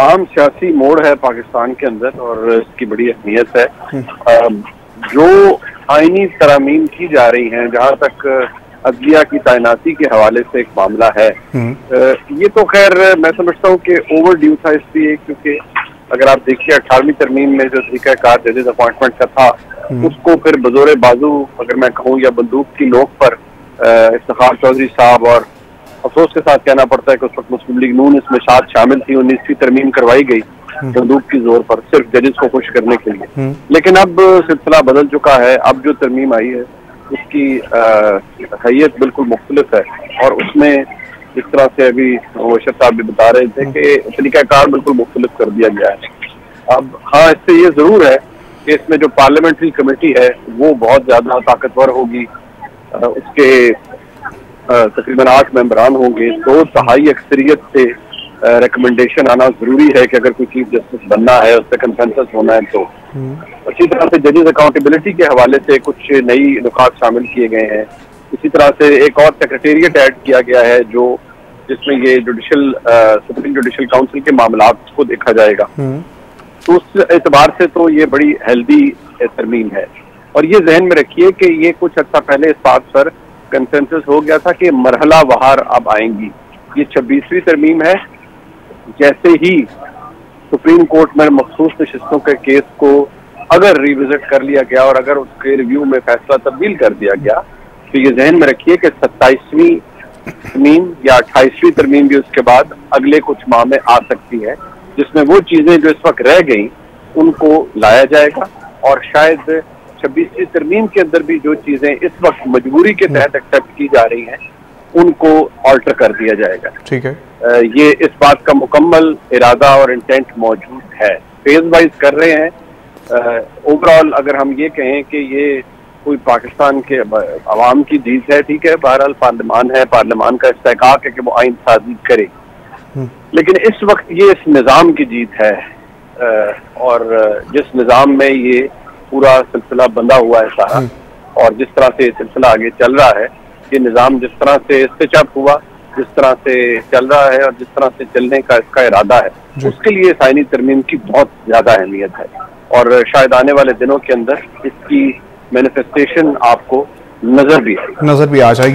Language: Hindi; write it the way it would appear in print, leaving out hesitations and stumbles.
अहम सियासी मोड़ है पाकिस्तान के अंदर और इसकी बड़ी अहमियत है। जो आईनी तरामीम की जा रही हैं, जहाँ तक अदलिया की तैनाती के हवाले से एक मामला है, ये तो खैर मैं समझता हूँ कि ओवर ड्यू था इसलिए, क्योंकि अगर आप देखिए 18वीं तरमीम में जो तरीकाकार जजेस अपॉइंटमेंट का था, उसको फिर बजोरे बाजू अगर मैं कहूँ या बंदूक की नोक पर इफ्तिखार चौधरी साहब, और अफसोस के साथ कहना पड़ता है कि उस वक्त मुस्लिम लीग नून इसमें साथ शामिल थी, 19वीं तरमीम करवाई गई बंदूक की जोर पर सिर्फ जजेस को खुश करने के लिए। लेकिन अब सिलसिला बदल चुका है। अब जो तरमीम आई है उसकी हैयत बिल्कुल मुख्तलिफ है और उसमें जिस तरह से अभी मुबशर साहब भी बता रहे थे कि तरीकाकार बिल्कुल मुख्तलिफ कर दिया गया है। अब हाँ, इससे ये जरूर है कि इसमें जो पार्लियामेंट्री कमेटी है वो बहुत ज्यादा ताकतवर होगी। उसके तकरीबन 8 मेंबरान होंगे, 2/3 अक्सरियत से रिकमेंडेशन आना जरूरी है कि अगर कोई चीफ जस्टिस बनना है, उस पर कंसेंसस होना है। तो इसी तरह से जजेस अकाउंटेबिलिटी के हवाले से कुछ नई नुकात शामिल किए गए हैं। इसी तरह से एक और सेक्रेटेरिएट ऐड किया गया है जो जिसमें ये सुप्रीम जुडिशल काउंसिल के मामलात को देखा जाएगा। तो उस एतबार से तो ये बड़ी हेल्दी तरमीम है। और ये जहन में रखिए कि ये कुछ अर्सा पहले इस बात पर कंसेंसस हो गया था कि मरहला वहार अब आएंगी। ये 26वीं तरमीम है। जैसे ही सुप्रीम कोर्ट में मखसूस नशिस्तों के केस को अगर रिविजिट कर लिया गया और अगर उसके रिव्यू में फैसला तब्दील कर दिया गया, तो ये जहन में रखिए कि 27वीं तरमीम या 28वीं तरमीम भी उसके बाद अगले कुछ माह में आ सकती है, जिसमें वो चीजें जो इस वक्त रह गई उनको लाया जाएगा और शायद 26वीं तरमीम के अंदर भी जो चीजें इस वक्त मजबूरी के तहत एक्सेप्ट की जा रही हैं उनको ऑल्टर कर दिया जाएगा। ठीक है, ये इस बात का मुकम्मल इरादा और इंटेंट मौजूद है। फेज वाइज कर रहे हैं। ओवरऑल अगर हम ये कहें कि ये कोई पाकिस्तान के अवाम की जीत है, ठीक है, बहरहाल पार्लियामान है, पार्लियामान का इस्तेहकाक है कि वो आइन साजी करे, लेकिन इस वक्त ये इस निज़ाम की जीत है। और जिस निज़ाम में ये पूरा सिलसिला बंधा हुआ है सारा, और जिस तरह से सिलसिला आगे चल रहा है, ये निज़ाम जिस तरह से इस्तेचाप हुआ, जिस तरह से चल रहा है और जिस तरह से चलने का इसका इरादा है, उसके लिए आईनी तरमीम की बहुत ज्यादा अहमियत है। और शायद आने वाले दिनों के अंदर इसकी मैनिफेस्टेशन आपको नजर भी आ जाएगी।